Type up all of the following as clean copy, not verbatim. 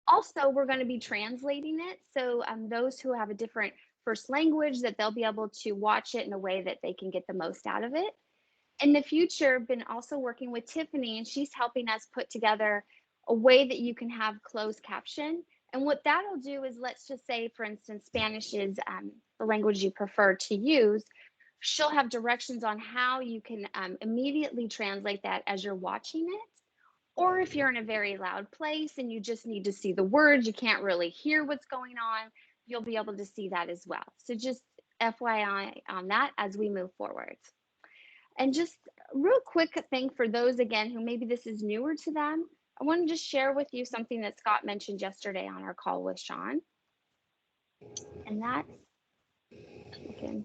Also, we're going to be translating it. So those who have a different first language, that they'll be able to watch it in a way that they can get the most out of it. In the future, been also working with Tiffany, and she's helping us put together a way that you can have closed caption. And what that'll do is, let's just say, for instance, Spanish is the language you prefer to use. She'll have directions on how you can immediately translate that as you're watching it. Or if you're in a very loud place and you just need to see the words, you can't really hear what's going on, you'll be able to see that as well. So just FYI on that as we move forward. And just a real quick thing for those, again, who maybe this is newer to them, I want to just share with you something that Scott mentioned yesterday on our call with Sean. And that's, okay.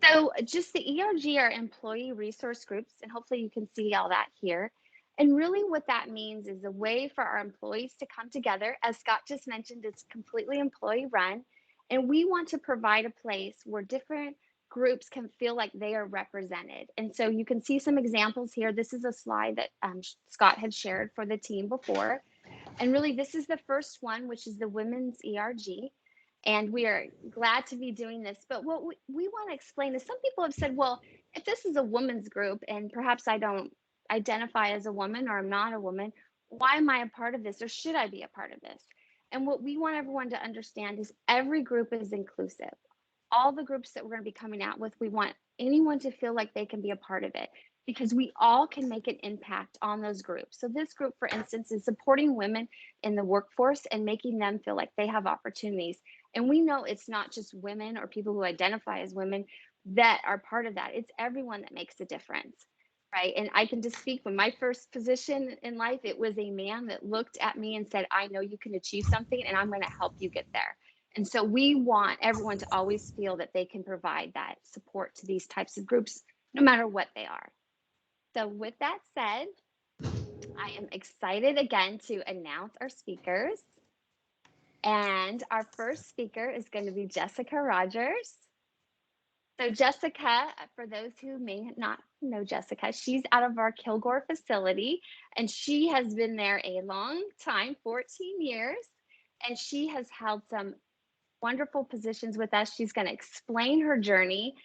So just the ERG are employee resource groups, and hopefully you can see all that here. And really what that means is a way for our employees to come together. As Scott just mentioned, it's completely employee run. And we want to provide a place where different groups can feel like they are represented. And so you can see some examples here. This is a slide that Scott had shared for the team before. And really this is the first one, which is the Women's ERG. And we are glad to be doing this. But what we want to explain is, some people have said, well, if this is a women's group and perhaps I don't identify as a woman, or I'm not a woman, why am I a part of this, or should I be a part of this? And what we want everyone to understand is every group is inclusive. All the groups that we're going to be coming out with, we want anyone to feel like they can be a part of it, because we all can make an impact on those groups. So this group, for instance, is supporting women in the workforce and making them feel like they have opportunities. And we know it's not just women or people who identify as women that are part of that. It's everyone that makes a difference, right? And I can just speak from my first position in life. It was a man that looked at me and said, I know you can achieve something, and I'm going to help you get there. And so we want everyone to always feel that they can provide that support to these types of groups, no matter what they are. So with that said, I am excited again to announce our speakers. And our first speaker is going to be Jessica Rogers. So Jessica, for those who may not know Jessica, she's out of our Kilgore facility, and she has been there a long time, 14 years, and she has held some wonderful positions with us. She's going to explain her journey.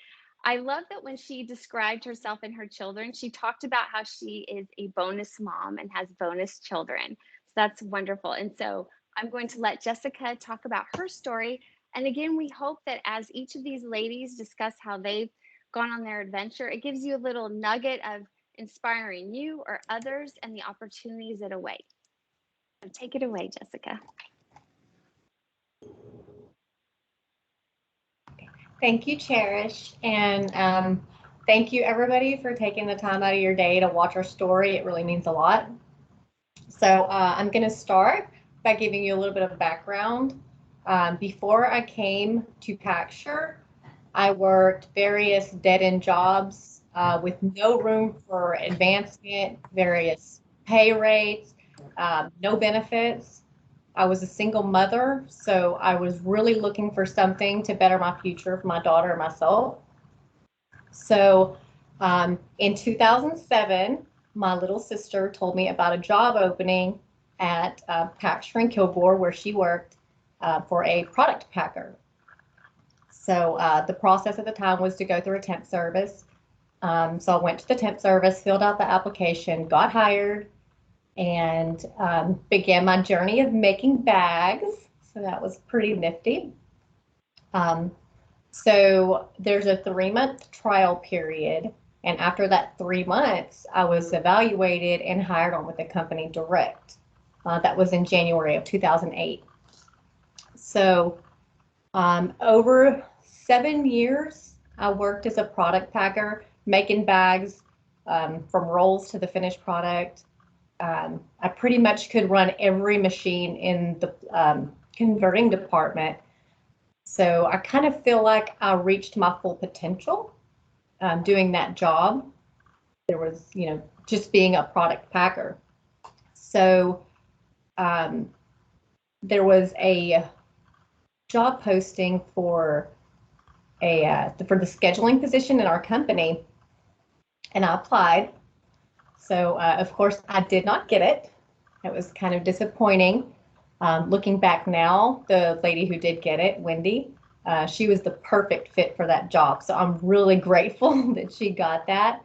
I love that when she described herself and her children, she talked about how she is a bonus mom and has bonus children. So that's wonderful. And so I'm going to let Jessica talk about her story. And again, we hope that as each of these ladies discuss how they've gone on their adventure, it gives you a little nugget of inspiring you or others and the opportunities that await. So take it away, Jessica. Thank you, Cherish, and thank you everybody for taking the time out of your day to watch our story. It really means a lot. So I'm going to start by giving you a little bit of background. Before I came to PacSure, I worked various dead-end jobs with no room for advancement, various pay rates, no benefits. I was a single mother, so I was really looking for something to better my future for my daughter and myself. So in 2007, my little sister told me about a job opening at PacSure in Kilgore, where she worked for a product packer. So the process at the time was to go through a temp service. So I went to the temp service, filled out the application, got hired, and began my journey of making bags. So that was pretty nifty. So there's a 3-month trial period. And after that 3 months, I was evaluated and hired on with the company direct. That was in January of 2008. So over 7 years, I worked as a product packer, making bags from rolls to the finished product. I pretty much could run every machine in the converting department. So I kind of feel like I reached my full potential doing that job. There was, just being a product packer. So there was a job posting for the scheduling position in our company, and I applied. So of course I did not get it. It was kind of disappointing. Looking back now, the lady who did get it, Wendy, she was the perfect fit for that job. So I'm really grateful that she got that.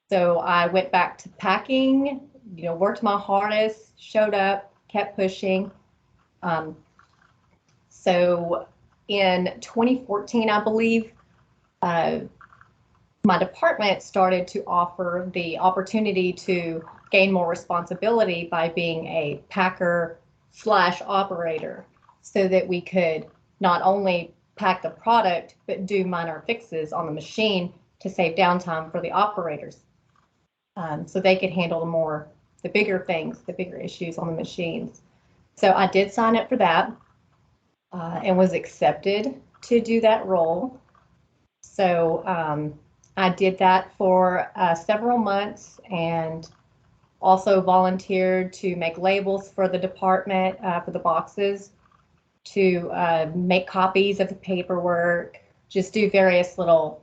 So I went back to packing, worked my hardest, showed up, kept pushing. So in 2014, I believe, my department started to offer the opportunity to gain more responsibility by being a packer / operator, so that we could not only pack the product, but do minor fixes on the machine to save downtime for the operators. So they could handle the bigger things, the bigger issues on the machines. So I did sign up for that and was accepted to do that role. So I did that for several months, and also volunteered to make labels for the department, for the boxes, to make copies of the paperwork, just do various little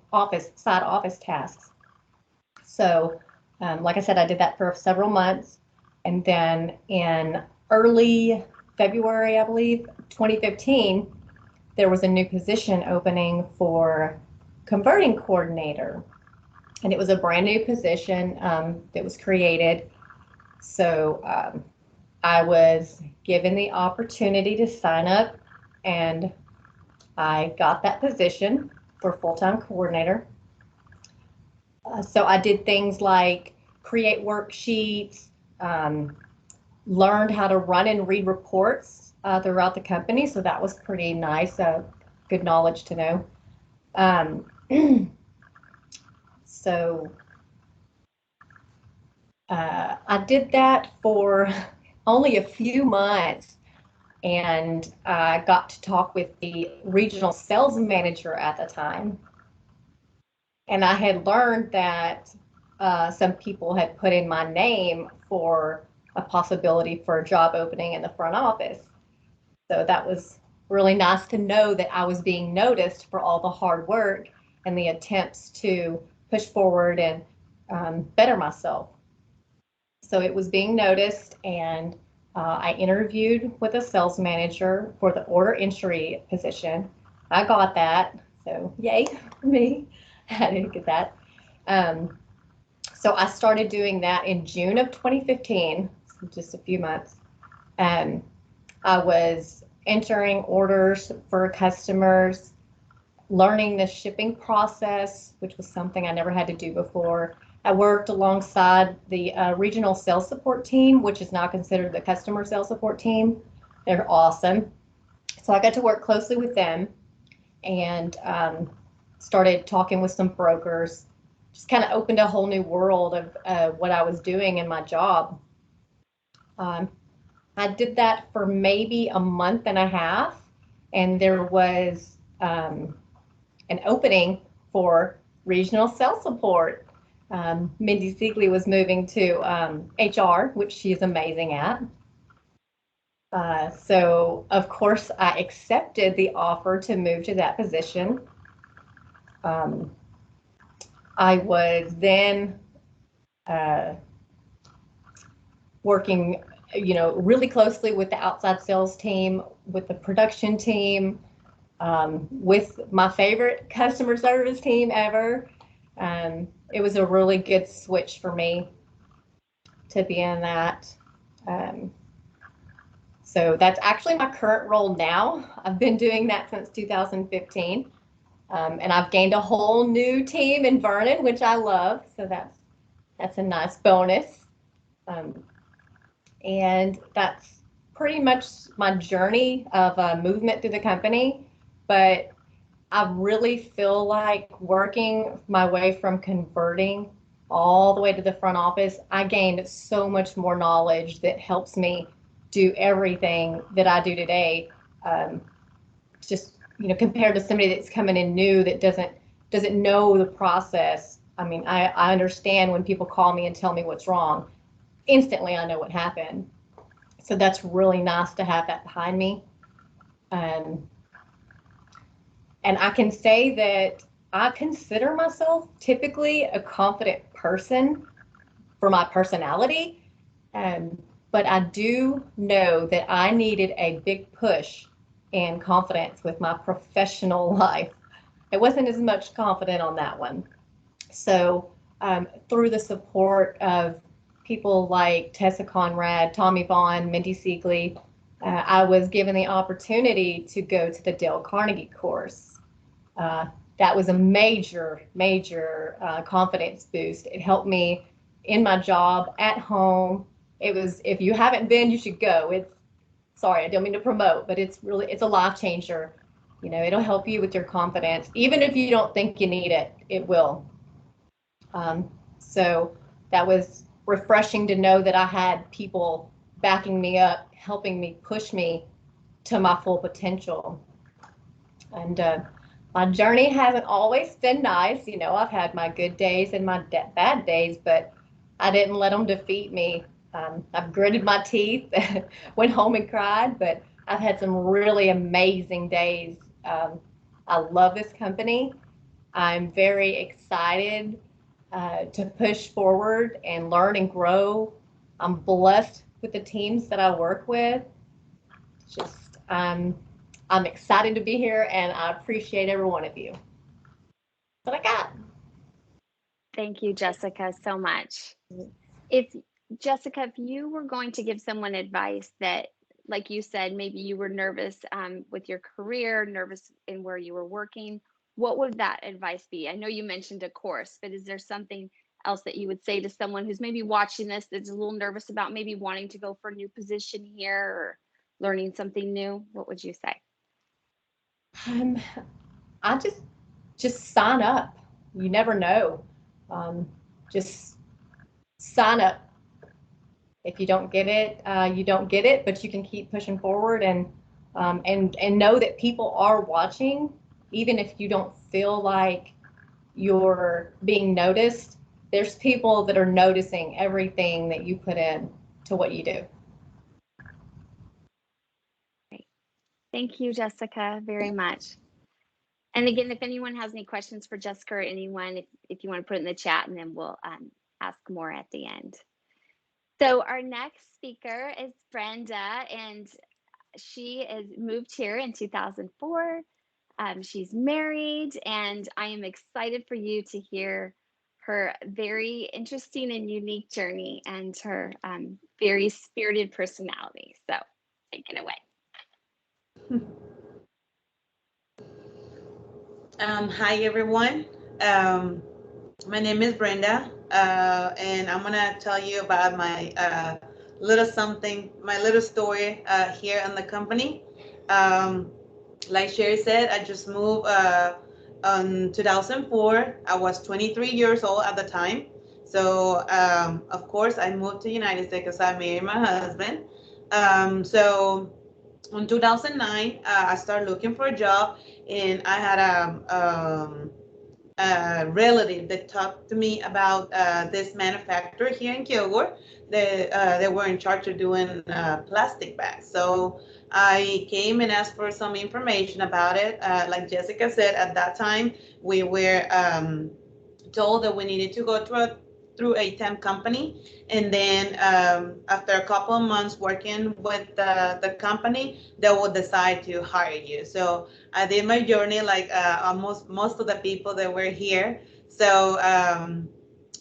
side office tasks. So like I said, I did that for several months. And then in early February, I believe, 2015, there was a new position opening for converting coordinator. And it was a brand new position that was created. So I was given the opportunity to sign up, and I got that position for full-time coordinator. So I did things like create worksheets, learned how to run and read reports throughout the company. So that was pretty nice, good knowledge to know. So I did that for only a few months, and I got to talk with the regional sales manager at the time. And I had learned that some people had put in my name for a possibility for a job opening in the front office. So that was really nice to know that I was being noticed for all the hard work and the attempts to push forward and better myself. So it was being noticed, and I interviewed with a sales manager for the order entry position. I got that, so yay for me. I didn't get that. So I started doing that in June of 2015, so just a few months. I was entering orders for customers, learning the shipping process, which was something I never had to do before. I worked alongside the regional sales support team, which is now considered the customer sales support team. They're awesome. So I got to work closely with them, and started talking with some brokers. Just kind of opened a whole new world of what I was doing in my job. I did that for maybe a month and a half, and there was an opening for regional sales support. Mindy Siegley was moving to HR, which she is amazing at. So of course I accepted the offer to move to that position. I was then working, really closely with the outside sales team, with the production team, with my favorite customer service team ever. It was a really good switch for me to be in that. So that's actually my current role now. I've been doing that since 2015. And I've gained a whole new team in Vernon, which I love. So that's a nice bonus. And that's pretty much my journey of movement through the company. But I really feel like working my way from converting all the way to the front office, I gained so much more knowledge that helps me do everything that I do today. Just, compared to somebody that's coming in new that doesn't know the process. I mean, I understand when people call me and tell me what's wrong. Instantly, I know what happened. So that's really nice to have that behind me. And I can say that I consider myself typically a confident person for my personality. But I do know that I needed a big push and confidence with my professional life. I wasn't as much confident on that one. So through the support of people like Tessa Conrad, Tommy Vaughn, Mindy Siegley, I was given the opportunity to go to the Dale Carnegie course. That was a major, major confidence boost. It helped me in my job, at home. It was, if you haven't been, you should go. It's, sorry, I don't mean to promote, but it's really, it's a life changer. You know, it'll help you with your confidence. Even if you don't think you need it, it will. So that was refreshing to know that I had people backing me up, helping me push me to my full potential. And my journey hasn't always been nice. You know, I've had my good days and my bad days, but I didn't let them defeat me. I've gritted my teeth, went home and cried, but I've had some really amazing days. I love this company. I'm very excited to push forward and learn and grow. I'm blessed with the teams that I work with. Just, I'm excited to be here, and I appreciate every one of you. That's what I got. Thank you, Jessica, so much. If Jessica, if you were going to give someone advice that, like you said, maybe you were nervous with your career, nervous in where you were working, what would that advice be? I know you mentioned a course, but is there something else that you would say to someone who's maybe watching this that's a little nervous about maybe wanting to go for a new position here or learning something new? What would you say? I just sign up. You never know. Just sign up. If you don't get it, you don't get it, but you can keep pushing forward and know that people are watching, even if you don't feel like you're being noticed. There's people that are noticing everything that you put in to what you do. Great. Thank you, Jessica, very much. And again, if anyone has any questions for Jessica or anyone, if you want to put it in the chat, and then we'll ask more at the end. So our next speaker is Brenda, and she is moved here in 2004. She's married, and I am excited for you to hear her very interesting and unique journey and her very spirited personality. So take it away. Hi, everyone. My name is Brenda, and I'm gonna tell you about my little something, my little story here in the company. Like Sherry said, I just moved in 2004. I was 23 years old at the time. So, of course, I moved to United States because I married my husband. So in 2009, I started looking for a job, and I had a relative that talked to me about this manufacturer here in Kilgore. They were in charge of doing plastic bags. So I came and asked for some information about it. Like Jessica said, at that time, we were told that we needed to go through a temp company. And then after a couple of months working with the company, they will decide to hire you. So I did my journey like almost most of the people that were here. So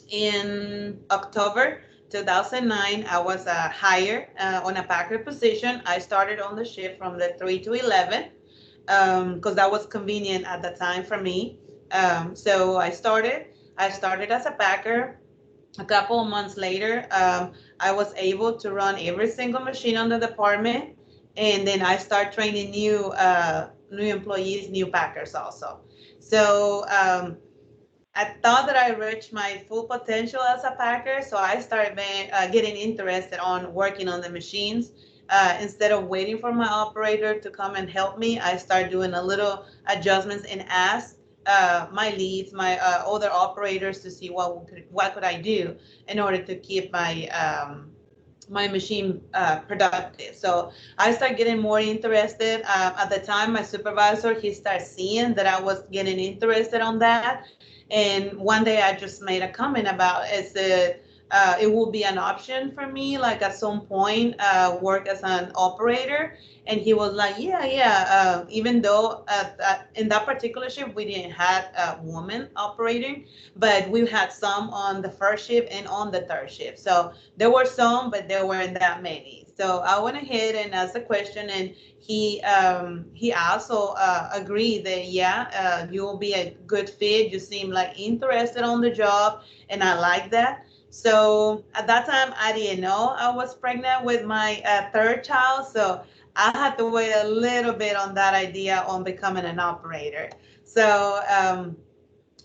in October 2009, I was hired on a packer position. I started on the shift from the 3 to 11 because that was convenient at the time for me. So I started as a packer. A couple of months later, I was able to run every single machine on the department, and then I start training new employees, new packers also. So I thought that I reached my full potential as a packer, so I started getting interested on working on the machines. Instead of waiting for my operator to come and help me, I started doing a little adjustments and ask my leads, my other operators to see what could I do in order to keep my my machine productive. So I started getting more interested. At the time, my supervisor, he started seeing that I was getting interested on that. And one day I just made a comment about, I said, it will be an option for me, like at some point, work as an operator. And he was like, yeah. Even though in that particular shift, we didn't have a woman operating, but we had some on the first shift and on the third shift. So there were some, but there weren't that many. So I went ahead and asked the question, and he also agreed that you will be a good fit. You seem like interested on the job, and I like that. So at that time, I didn't know I was pregnant with my third child. So I had to wait a little bit on that idea on becoming an operator. So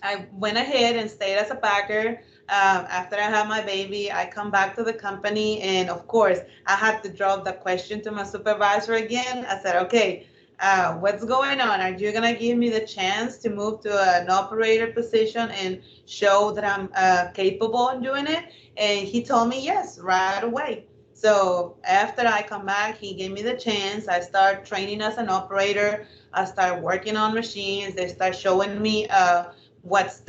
I went ahead and stayed as a packer. After I had my baby, I come back to the company, and of course, I had to drop the question to my supervisor again. I said, "Okay, what's going on? Are you gonna give me the chance to move to an operator position and show that I'm capable of doing it?" And he told me yes right away. So after I come back, he gave me the chance. I start training as an operator. I start working on machines. They start showing me what's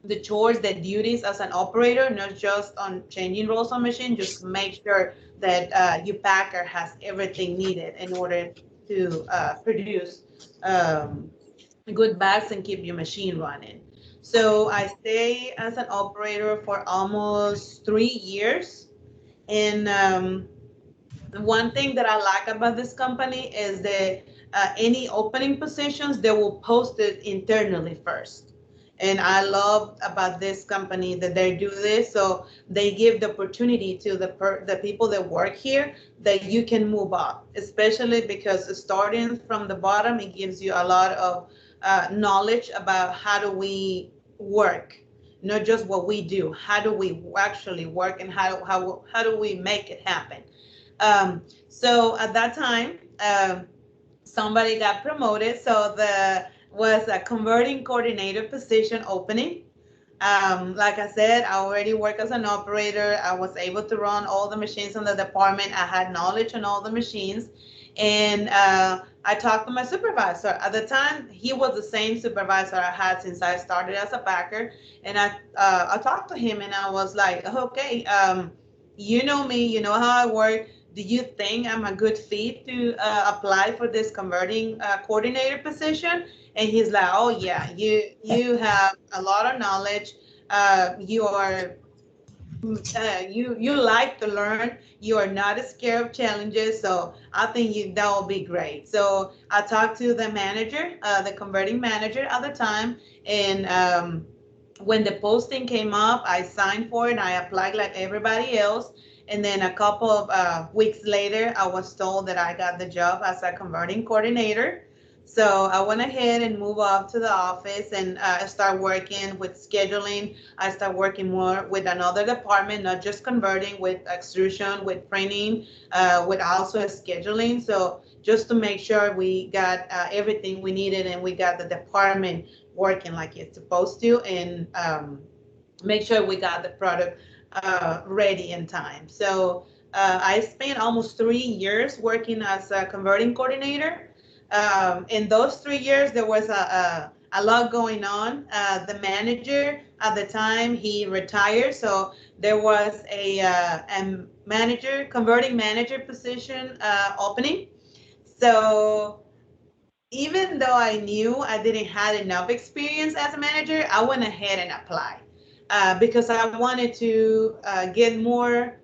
the chores, the duties as an operator, not just on changing rolls on machine. Just make sure that your packer has everything needed in order to produce good bags and keep your machine running. So I stay as an operator for almost 3 years. And one thing that I like about this company is that any opening positions, they will post it internally first. And I love about this company that they do this. So they give the opportunity to the people that work here that you can move up, especially because starting from the bottom, it gives you a lot of knowledge about how do we work, not just what we do. How do we actually work, and how do we make it happen? So at that time, somebody got promoted. So the was a converting coordinator position opening. Like I said, I already work as an operator. I was able to run all the machines in the department. I had knowledge on all the machines. And I talked to my supervisor. At the time, he was the same supervisor I had since I started as a packer. And I talked to him, and I was like, okay, you know me, you know how I work. Do you think I'm a good fit to apply for this converting coordinator position? And he's like, oh yeah, you have a lot of knowledge. You are you like to learn. You are not scared of challenges. So I think that will be great. So I talked to the manager, the converting manager at the time, and when the posting came up, I signed for it and I applied like everybody else. And then a couple of weeks later, I was told that I got the job as a converting coordinator. So I went ahead and moved up to the office and start working with scheduling. I start working more with another department, not just converting, with extrusion, with printing, with also scheduling. So just to make sure we got everything we needed and we got the department working like it's supposed to, and make sure we got the product ready in time. So I spent almost 3 years working as a converting coordinator. In those 3 years, there was a lot going on. The manager at the time, he retired, so there was a manager, converting manager position opening. So even though I knew I didn't have enough experience as a manager, I went ahead and applied because I wanted to get more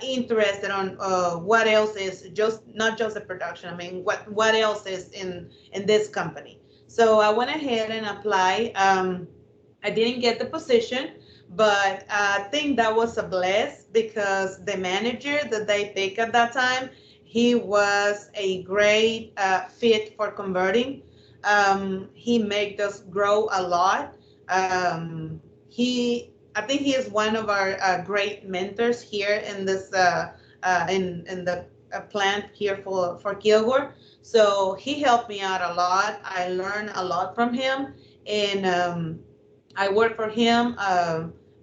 interested on what else is just not just the production. I mean, what else is in this company. So I went ahead and applied. I didn't get the position, but I think that was a bless because the manager that they picked at that time, he was a great fit for converting. He made us grow a lot. I think he is one of our great mentors here in this in the plant here for Kilgore. So he helped me out a lot. I learned a lot from him, and I worked for him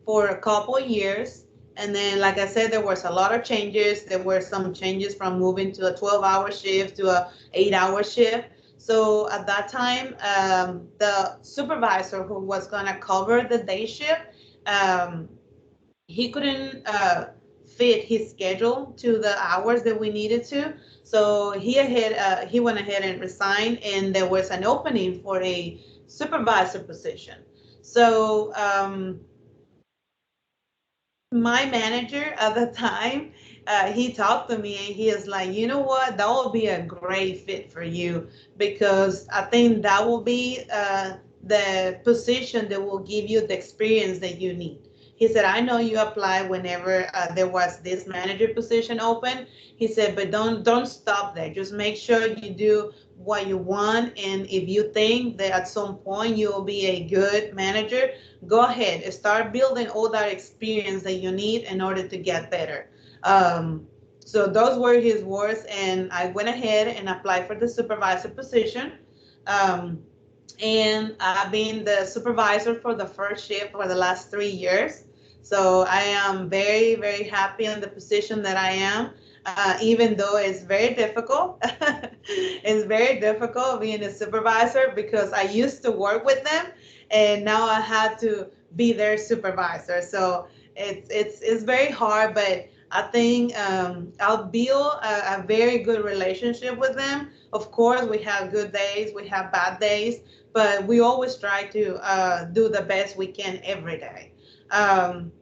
for a couple of years. And then, like I said, there was a lot of changes. There were some changes from moving to a 12-hour shift to a 8-hour shift. So at that time, the supervisor who was going to cover the day shift, he couldn't fit his schedule to the hours that we needed to. So he went ahead and resigned, and there was an opening for a supervisor position. So my manager at the time, he talked to me and he is like, you know what, that will be a great fit for you because I think that will be the position that will give you the experience that you need. He said, I know you applied whenever there was this manager position open. He said, but don't stop there. Just make sure you do what you want. And if you think that at some point you will be a good manager, go ahead and start building all that experience that you need in order to get better. So those were his words, and I went ahead and applied for the supervisor position. Um, and I've been the supervisor for the first shift for the last 3 years. So I am very, very happy in the position that I am, even though it's very difficult. It's very difficult being a supervisor because I used to work with them, and now I had to be their supervisor. So it's very hard, but I think I'll build a very good relationship with them. Of course, we have good days, we have bad days, but we always try to do the best we can every day. Um,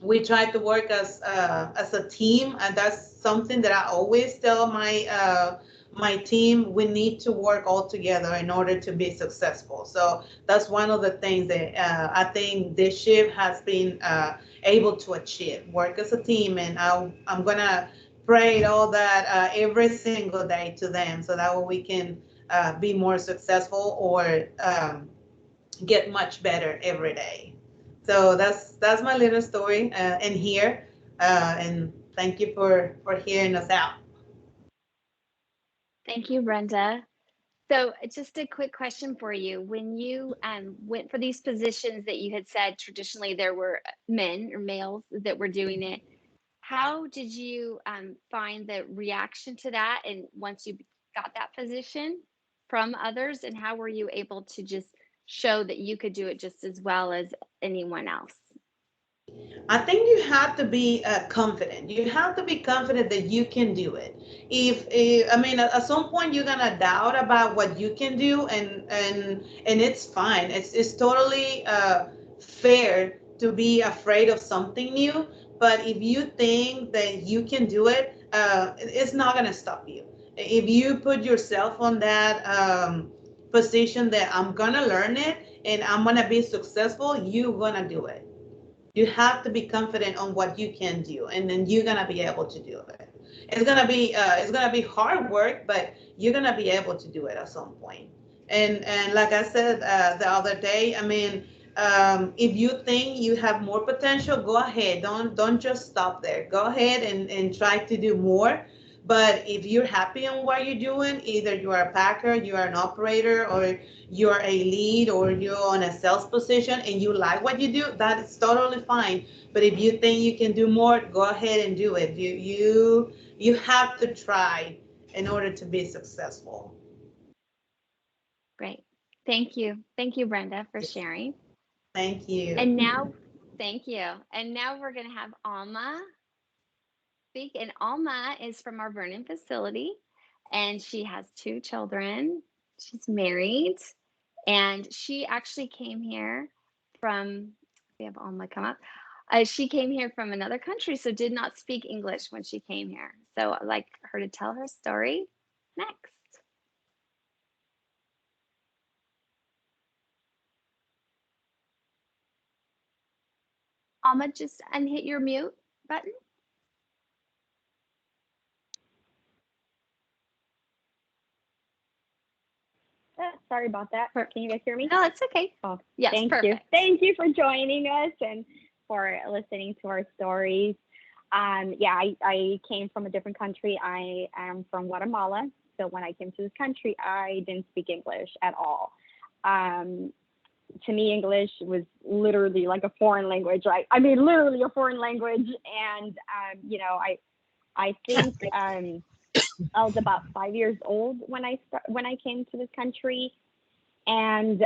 we try to work as a team, and that's something that I always tell my team. We need to work all together in order to be successful. So that's one of the things that I think this shift has been able to achieve. Work as a team, and I'm gonna pray all that every single day to them, so that way we can be more successful or get much better every day. So that's my little story in here, and thank you for hearing us out. Thank you, Brenda. So just a quick question for you. When you went for these positions that you had said traditionally there were men or males that were doing it, how did you find the reaction to that? And once you got that position from others, and how were you able to just show that you could do it just as well as anyone else? I think you have to be confident. You have to be confident that you can do it. If I mean, at some point you're gonna doubt about what you can do, and it's fine. It's totally fair to be afraid of something new. But if you think that you can do it, it's not gonna stop you. If you put yourself on that position that I'm gonna learn it and I'm gonna be successful, you're gonna do it. You have to be confident on what you can do, and then you're gonna be able to do it. It's gonna be hard work, but you're gonna be able to do it at some point. And like I said the other day, I mean, if you think you have more potential, go ahead. Don't just stop there. Go ahead and try to do more. But if you're happy on what you're doing, either you are a packer, you are an operator, or you're a lead, or you're on a sales position and you like what you do, that is totally fine. But if you think you can do more, go ahead and do it. You have to try in order to be successful. Great. Thank you. Thank you, Brenda, for Yes. sharing. Thank you. And now, thank you. And now we're going to have Alma speak. And Alma is from our Vernon facility, and she has two children. She's married, and she actually came here from, we have Alma come up. She came here from another country, so did not speak English when she came here. So I'd like her to tell her story next. Alma, just unhit your mute button. Sorry about that. Can you guys hear me? No, it's okay. Oh, Yes, thank perfect. you. Thank you for joining us and for listening to our stories. Yeah, I came from a different country. I am from Guatemala. So when I came to this country, I didn't speak English at all. To me, English was literally like a foreign language. I mean, literally a foreign language. And, you know, I think I was about 5 years old when I came to this country, and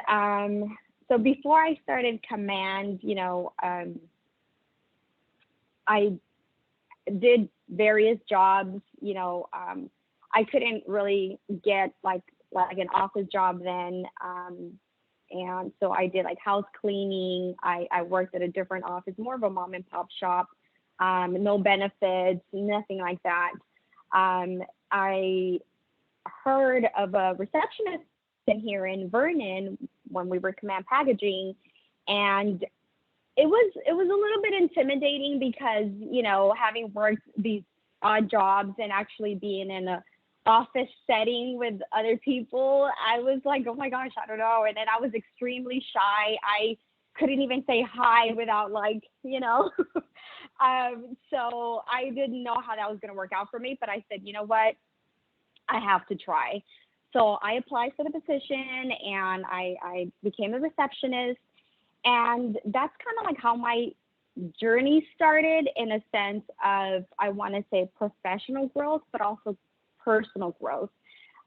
so before I started command, you know, I did various jobs. I couldn't really get like an office job then. And so I did like house cleaning. I worked at a different office, more of a mom and pop shop. No benefits, nothing like that. I heard of a receptionist here in Vernon when we were command packaging, and it was a little bit intimidating because having worked these odd jobs and actually being in a office setting with other people, I was like, oh my gosh, I don't know. And then I was extremely shy. I couldn't even say hi without so I didn't know how that was going to work out for me, but I said, you know what, I have to try. So I applied for the position and I became a receptionist. And that's kind of like how my journey started, in a sense of, I want to say, professional growth, but also personal growth.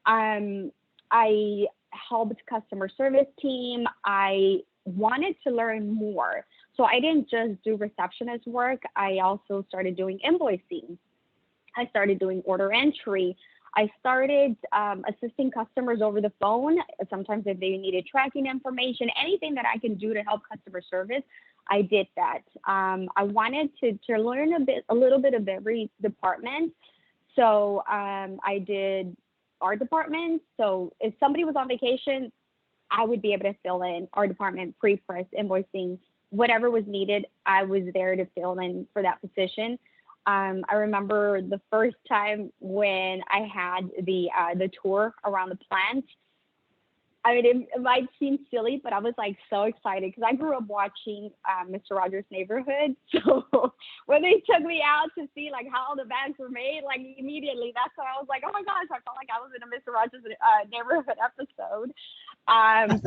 I helped customer service team. I wanted to learn more. So I didn't just do receptionist work. I also started doing invoicing. I started doing order entry. I started assisting customers over the phone. Sometimes if they needed tracking information, anything that I can do to help customer service, I did that. I wanted to learn a little bit of every department. So I did our department. So if somebody was on vacation, I would be able to fill in our department, pre-press, invoicing, whatever was needed. I was there to fill in for that position. I remember the first time when I had the tour around the plant. I mean, it might seem silly, but I was like so excited because I grew up watching Mr. Rogers' Neighborhood. So when they took me out to see like how the bags were made, like immediately, that's when I was like, oh my gosh, I felt like I was in a Mr. Rogers' Neighborhood episode. But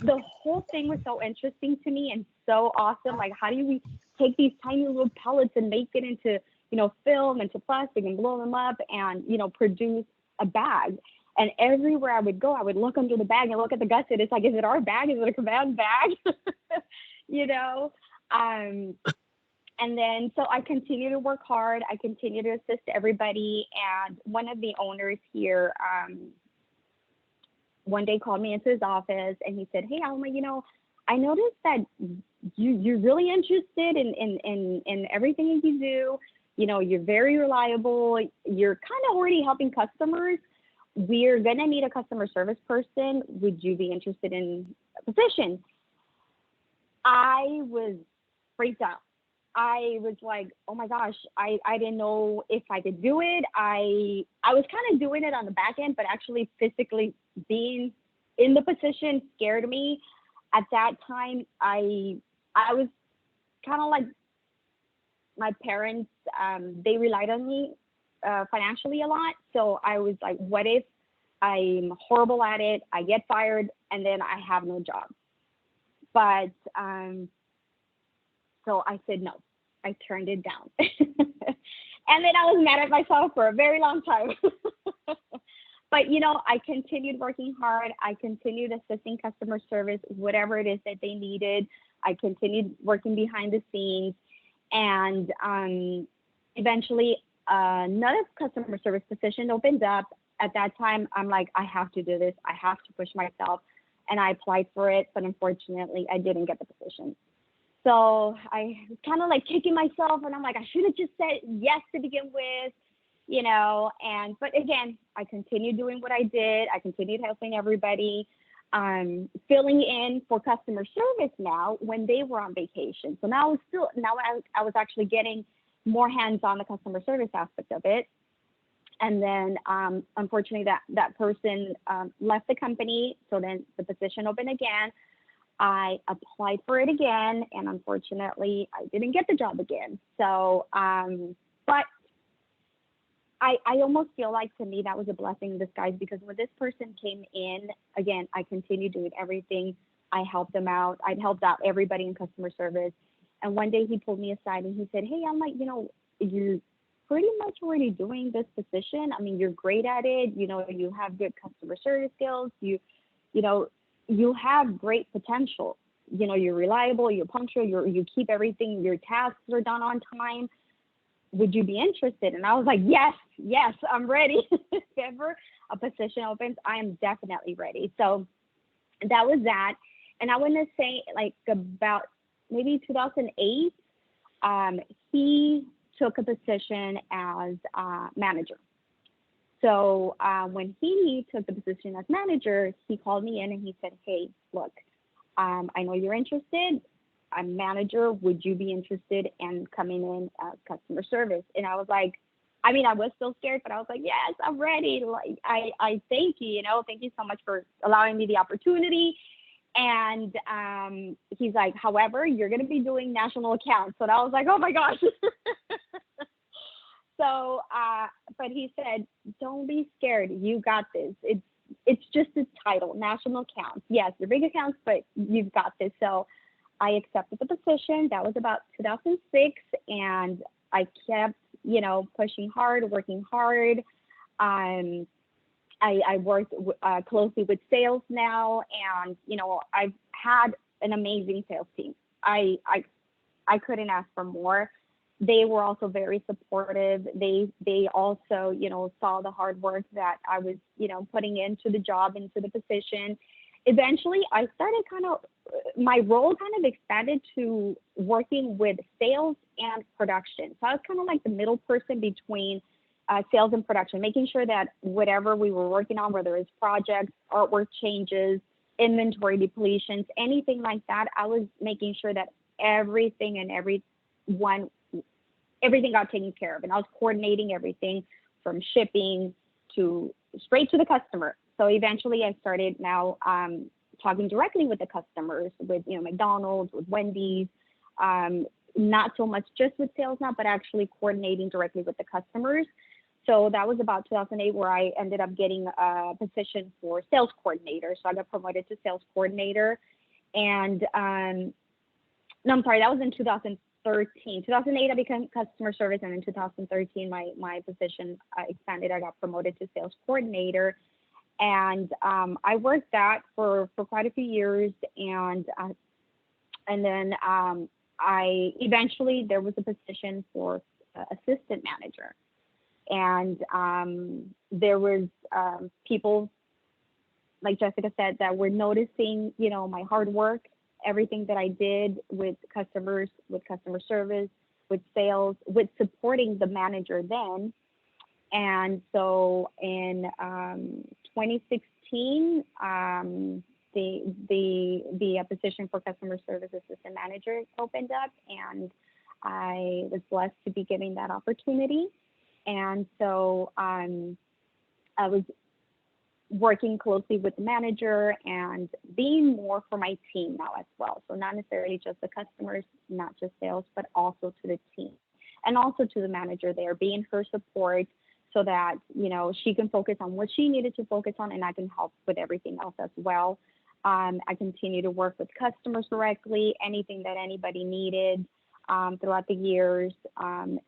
the whole thing was so interesting to me and so awesome. Like, how do we take these tiny little pellets and make it into, film, into plastic, and blow them up and, produce a bag? And everywhere I would go, I would look under the bag and look at the guts. It's like, is it our bag? Is it a command bag? And then, so I continue to work hard. I continue to assist everybody. And one of the owners here, one day called me into his office and he said, hey, Alma, I noticed that you're really interested in everything that you do. You're very reliable. You're kind of already helping customers. We're going to need a customer service person. Would you be interested in a position? I was freaked out. I was like, oh my gosh, I didn't know if I could do it. I was kind of doing it on the back end, but actually physically being in the position scared me. At that time, I was kind of like my parents, they relied on me financially a lot. So I was like, what if I'm horrible at it, I get fired, and then I have no job? But so I said no. I turned it down. And then I was mad at myself for a very long time. But, I continued working hard. I continued assisting customer service, whatever it is that they needed. I continued working behind the scenes. And eventually, another customer service position opened up. At that time, I'm like, I have to do this. I have to push myself. And I applied for it, but unfortunately, I didn't get the position. So I was kind of like kicking myself, and I'm like, I should have just said yes to begin with, but again, I continued doing what I did. I continued helping everybody, filling in for customer service now when they were on vacation. So now I was actually getting more hands on the customer service aspect of it. And then unfortunately that person left the company. So then the position opened again. I applied for it again, and unfortunately I didn't get the job again. So, but I almost feel like, to me, that was a blessing in disguise, because when this person came in, again, I continued doing everything. I helped them out. I'd helped out everybody in customer service. And one day he pulled me aside and he said, hey, I'm like, you're pretty much already doing this position. I mean, you're great at it. You have good customer service skills. You have great potential. you know, you're reliable, you're punctual, you keep everything, your tasks are done on time. Would you be interested? And I was like, yes, I'm ready. If ever a position opens, I am definitely ready. So that was that. And I want to say, like, about maybe 2008, he took a position as manager. So when he took the position as manager, he called me in and he said, hey, look, I know you're interested. I'm manager. Would you be interested in coming in as customer service? And I was like, I mean, I was still scared, but I was like, yes, I'm ready. Like, I thank you, thank you so much for allowing me the opportunity. And he's like, however, you're going to be doing national accounts. So I was like, oh my gosh. So, but he said, don't be scared. You got this. It's just a title, national accounts. Yes, they're big accounts, but you've got this. So I accepted the position. That was about 2006. And I kept, pushing hard, working hard. I worked closely with sales now, and, I've had an amazing sales team. I couldn't ask for more. They were also very supportive. They also, saw the hard work that I was, putting into the job, into the position. Eventually, I started my role kind of expanded to working with sales and production. So I was kind of like the middle person between sales and production, making sure that whatever we were working on, whether it's projects, artwork changes, inventory depletions, anything like that, I was making sure that everything got taken care of. And I was coordinating everything from shipping to straight to the customer. So eventually I started now talking directly with the customers, with McDonald's, with Wendy's, not so much just with sales now, but actually coordinating directly with the customers. So that was about 2008 where I ended up getting a position for sales coordinator. So I got promoted to sales coordinator. And no, I'm sorry, that was in 2013. 2008, I became customer service. And in 2013, my position expanded. I got promoted to sales coordinator. And I worked that for quite a few years. And then I eventually, there was a position for assistant manager. And there was people, like Jessica said, that were noticing, my hard work, everything that I did with customers, with customer service, with sales, with supporting the manager then. And so in 2016, the position for customer service assistant manager opened up, and I was blessed to be given that opportunity. And so I was working closely with the manager and being more for my team now as well. So not necessarily just the customers, not just sales, but also to the team and also to the manager there, being her support so that, she can focus on what she needed to focus on, and I can help with everything else as well. I continue to work with customers directly, anything that anybody needed throughout the years, and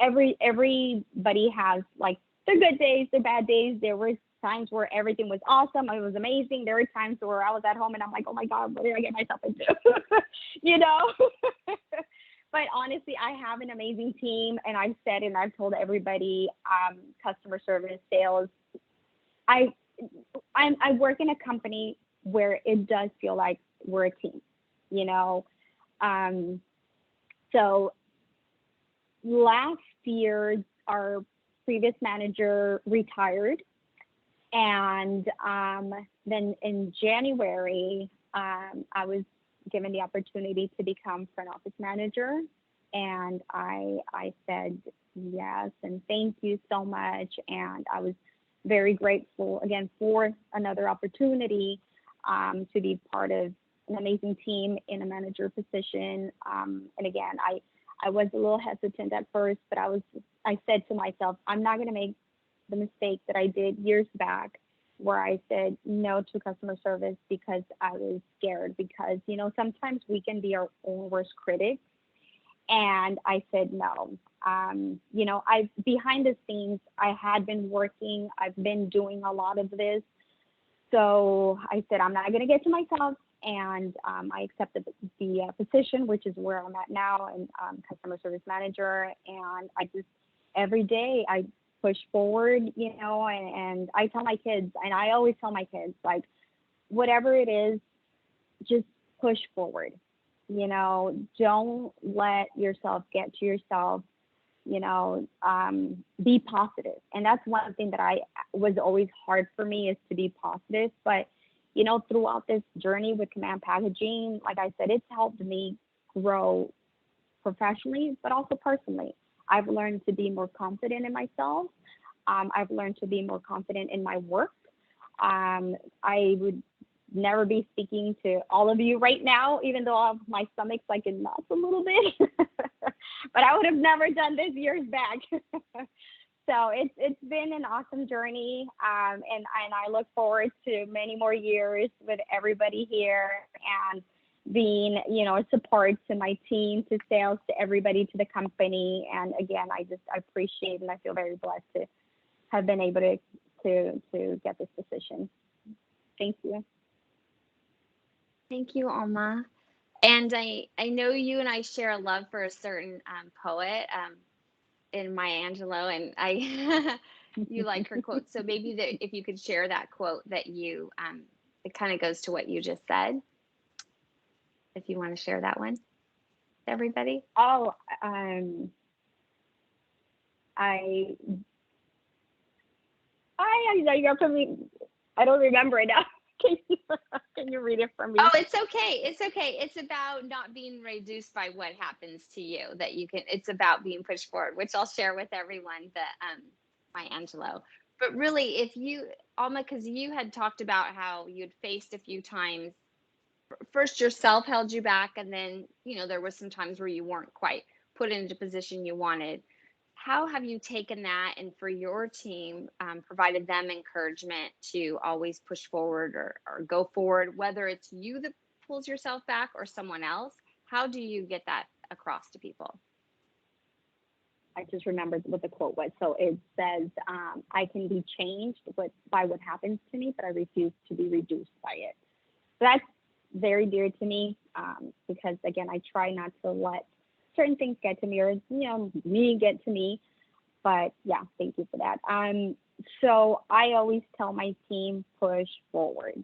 everybody has like their good days, their bad days. There were times where everything was awesome. It was amazing. There were times where I was at home and I'm like, oh my God, what did I get myself into? But honestly, I have an amazing team, and I've said, and I've told everybody, customer service, sales, I work in a company where it does feel like we're a team, So last year, our previous manager retired, and then in January, I was given the opportunity to become front office manager, and I said yes and thank you so much, and I was very grateful again for another opportunity to be part of an amazing team in a manager position. And again, I was a little hesitant at first, but I said to myself, I'm not going to make the mistake that I did years back where I said no to customer service because I was scared, because, sometimes we can be our own worst critic. And I said no. Behind the scenes, I had been working, I've been doing a lot of this. So I said, I'm not going to get to myself and I accepted the position, which is where I'm at now, and customer service manager. And I just every day I push forward, and I tell my kids, and I always tell my kids, like, whatever it is, just push forward. Don't let yourself get to yourself. Be positive. And that's one thing that I was always hard for me, is to be positive. But, throughout this journey with Command Packaging, like I said, it's helped me grow professionally, but also personally. I've learned to be more confident in myself. I've learned to be more confident in my work. I would never be speaking to all of you right now, even though my stomach's like in knots a little bit. But I would have never done this years back. So it's been an awesome journey, and I look forward to many more years with everybody here, and being a support to my team, to sales, to everybody, to the company. And again, I appreciate, and I feel very blessed to have been able to get this position. Thank you. Thank you, Alma. And I know you and I share a love for a certain poet in Maya Angelou, and you like her quote. So maybe if you could share that quote that it kind of goes to what you just said. If you want to share that one with everybody. Oh, you're from me. I don't remember it now. Can you read it for me? Oh, it's okay. It's okay. It's about not being reduced by what happens to you. It's about being pushed forward, which I'll share with everyone. Maya Angelou. But really, if you, Alma, because you had talked about how you'd faced a few times. First, yourself held you back, and then there was some times where you weren't quite put into the position you wanted. How have you taken that, and for your team, provided them encouragement to always push forward or go forward, whether it's you that pulls yourself back or someone else? How do you get that across to people? I just remembered what the quote was. So it says, I can be changed by what happens to me, but I refuse to be reduced by it. So that's very dear to me, because again, I try not to let certain things get to me, or me get to me. But yeah, thank you for that. So I always tell my team, push forward.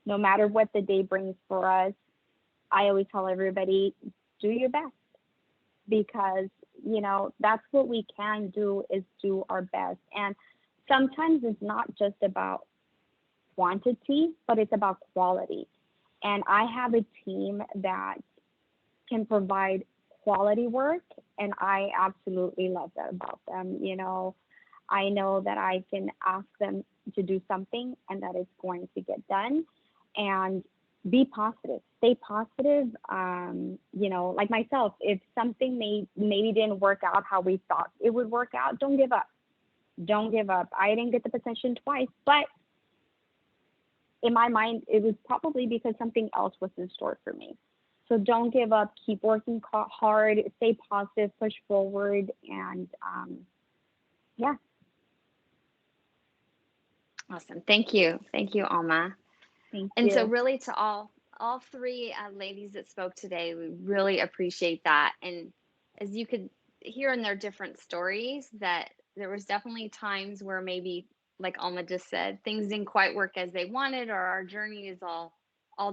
No matter what the day brings for us, I always tell everybody, do your best, because that's what we can do, is do our best. And sometimes it's not just about quantity, but it's about quality. And I have a team that can provide quality work, and I absolutely love that about them. I know that I can ask them to do something and that it's going to get done. And be positive, stay positive. Like myself, if something maybe didn't work out how we thought it would work out, don't give up. Don't give up. I didn't get the position twice, but in my mind, it was probably because something else was in store for me. So don't give up, keep working hard, stay positive, push forward, and yeah. Awesome. Thank you. Thank you, Alma. Thank and you. so really, to all three ladies that spoke today, we really appreciate that. And as you could hear in their different stories, that there was definitely times where maybe, like Alma just said, things didn't quite work as they wanted, or our journey is all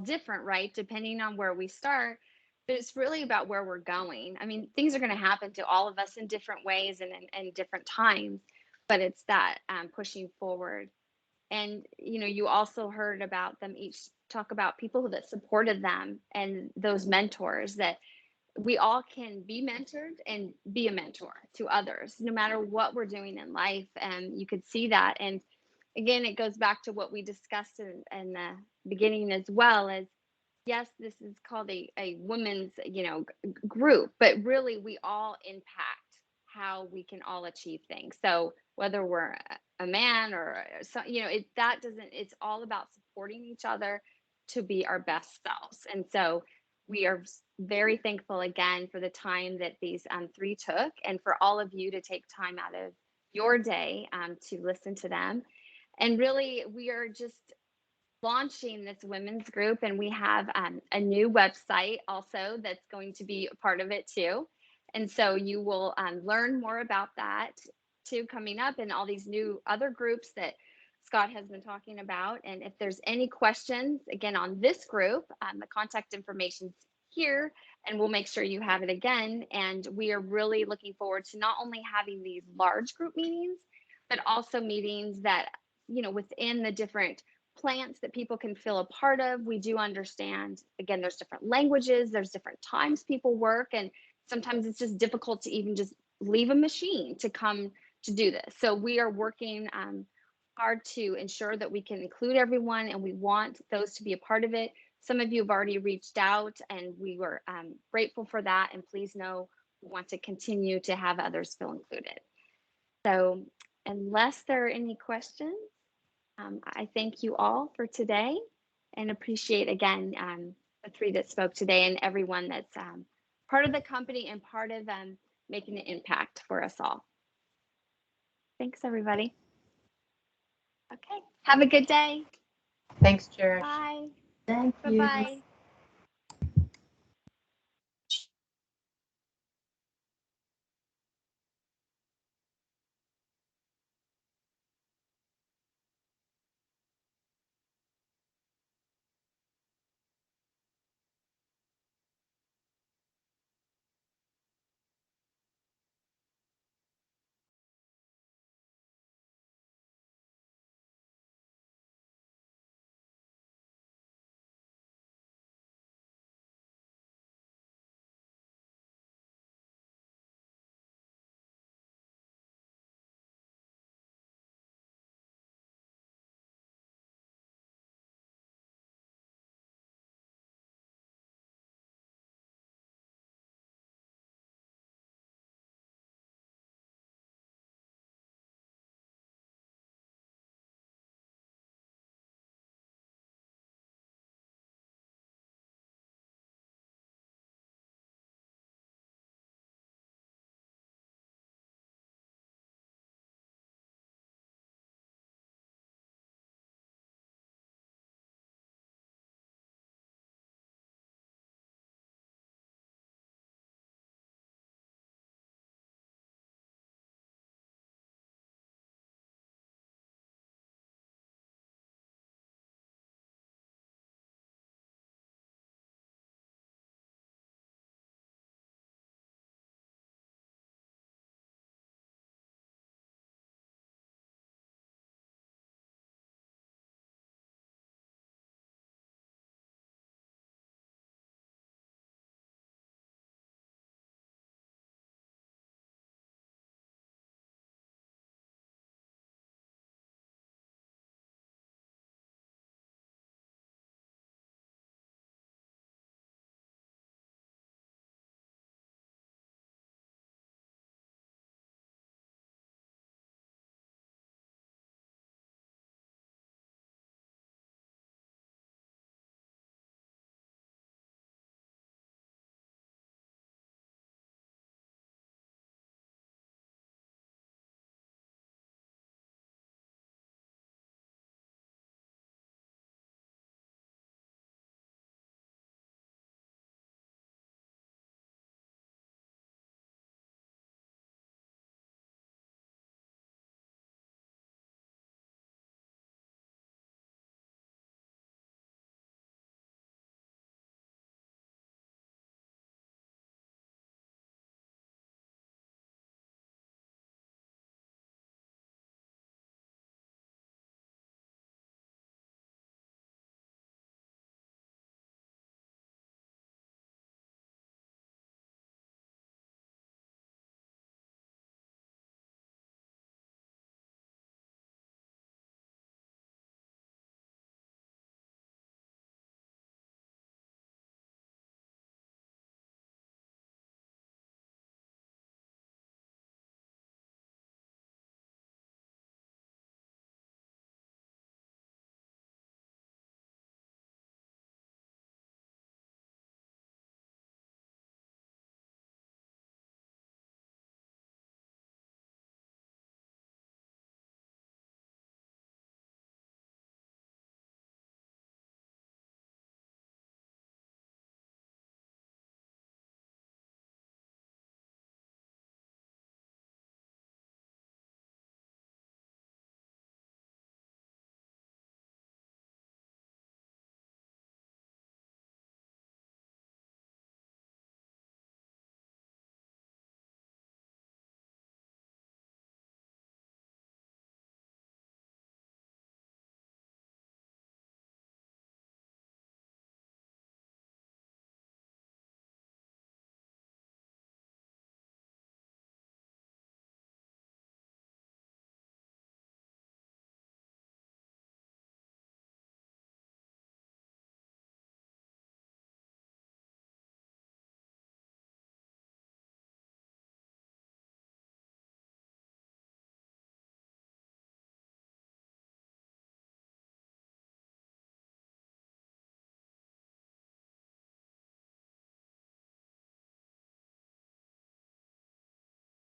different, right? Depending on where we start. But it's really about where we're going. I mean, things are going to happen to all of us in different ways and different times, but it's that pushing forward. And you also heard about them each talk about people that supported them, and those mentors, that we all can be mentored and be a mentor to others, no matter what we're doing in life. And you could see that. And again, it goes back to what we discussed in the beginning as well, as yes, this is called a women's group, but really we all impact how we can all achieve things. So whether we're a man or it's all about supporting each other to be our best selves. And so we are very thankful again for the time that these three took, and for all of you to take time out of your day to listen to them. And really, we are just launching this women's group, and we have a new website also that's going to be a part of it too. And so you will learn more about that too coming up, and all these new other groups that Scott has been talking about. And if there's any questions, again, on this group, the contact information's here, and we'll make sure you have it again. And we are really looking forward to not only having these large group meetings, but also meetings that, within the different plants that people can feel a part of. We do understand, again, there's different languages, there's different times people work, and sometimes it's just difficult to even just leave a machine to come to do this. So we are working hard to ensure that we can include everyone, and we want those to be a part of it. Some of you have already reached out, and we were grateful for that. And please know we want to continue to have others feel included. So unless there are any questions, I thank you all for today, and appreciate again the three that spoke today, and everyone that's part of the company and part of making an impact for us all. Thanks, everybody. Okay, have a good day. Thanks, Cherish. Bye. Thank you. Bye-bye.